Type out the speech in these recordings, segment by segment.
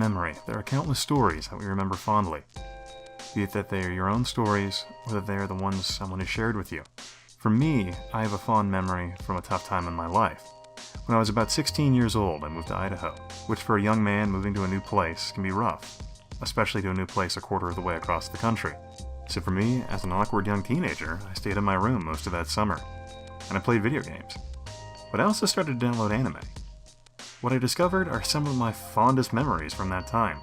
memory, there are countless stories that we remember fondly. Be it that they are your own stories, or that they are the ones someone has shared with you. For me, I have a fond memory from a tough time in my life. When I was about 16 years old, I moved to Idaho, which for a young man moving to a new place can be rough, especially to a new place a quarter of the way across the country. So for me, as an awkward young teenager, I stayed in my room most of that summer, and I played video games. But I also started to download anime. What I discovered are some of my fondest memories from that time.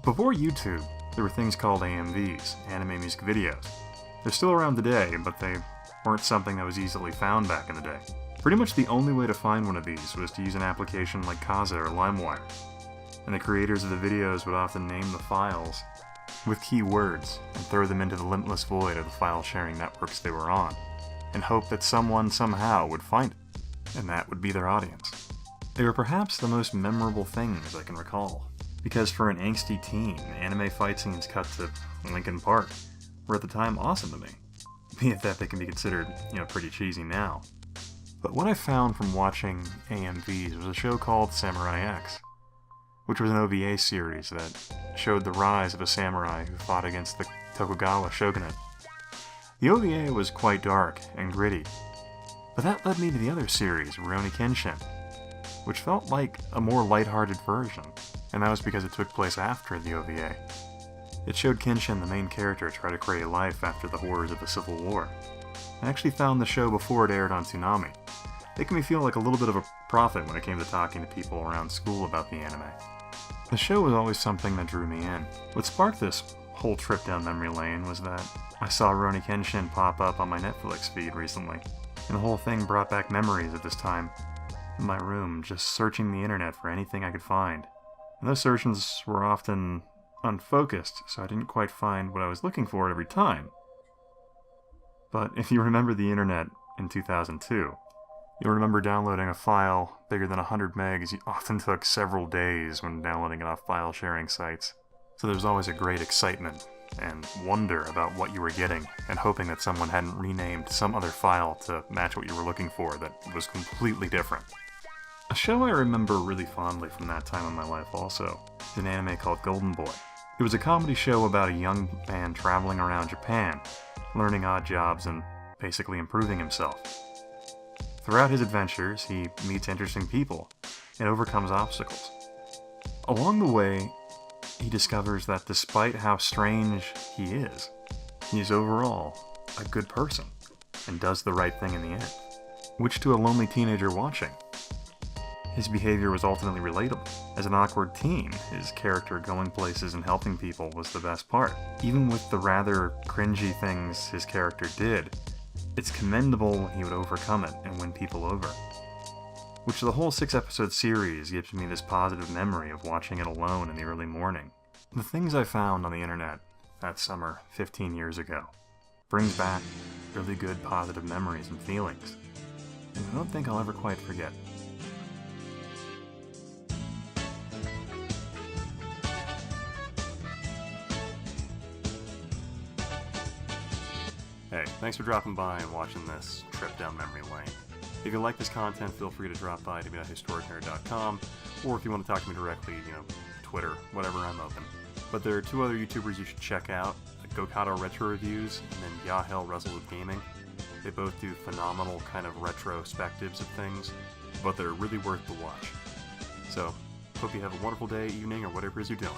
Before YouTube, there were things called AMVs, anime music videos. They're still around today, but they weren't something that was easily found back in the day. Pretty much the only way to find one of these was to use an application like Kazaa or LimeWire, and the creators of the videos would often name the files with keywords and throw them into the limitless void of the file-sharing networks they were on, and hope that someone somehow would find it, and that would be their audience. They were perhaps the most memorable things I can recall, because for an angsty teen, anime fight scenes cut to Linkin Park were at the time awesome to me, be it that they can be considered, pretty cheesy now. But what I found from watching AMVs was a show called Samurai X, which was an OVA series that showed the rise of a samurai who fought against the Tokugawa shogunate. The OVA was quite dark and gritty, but that led me to the other series, Rurouni Kenshin, which felt like a more lighthearted version, and that was because it took place after the OVA. It showed Kenshin, the main character, try to create life after the horrors of the Civil War. I actually found the show before it aired on Toonami, making me feel like a little bit of a prophet when it came to talking to people around school about the anime. The show was always something that drew me in. What sparked this whole trip down memory lane was that I saw Rurouni Kenshin pop up on my Netflix feed recently, and the whole thing brought back memories of this time in my room, just searching the internet for anything I could find. And those searches were often unfocused, so I didn't quite find what I was looking for every time. But if you remember the internet in 2002, you'll remember downloading a file bigger than 100 megs often took several days when downloading it off file sharing sites. So there was always a great excitement and wonder about what you were getting, and hoping that someone hadn't renamed some other file to match what you were looking for that was completely different. A show I remember really fondly from that time in my life also is an anime called Golden Boy. It was a comedy show about a young man traveling around Japan, learning odd jobs and basically improving himself. Throughout his adventures, he meets interesting people and overcomes obstacles. Along the way, he discovers that despite how strange he is overall a good person and does the right thing in the end, which to a lonely teenager watching, his behavior was ultimately relatable. As an awkward teen, his character going places and helping people was the best part. Even with the rather cringy things his character did, it's commendable when he would overcome it and win people over. Which the whole 6-episode series gives me this positive memory of watching it alone in the early morning. The things I found on the internet that summer 15 years ago brings back really good positive memories and feelings, and I don't think I'll ever quite forget. Hey, thanks for dropping by and watching this trip down memory lane. If you like this content, feel free to drop by historicnerd.com, or if you want to talk to me directly, Twitter, whatever, I'm open. But there are two other YouTubers you should check out, Gokado Retro Reviews and then Yahel Resolute Gaming. They both do phenomenal kind of retrospectives of things, but they're really worth the watch. So, hope you have a wonderful day, evening, or whatever it is you're doing.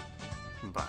Bye.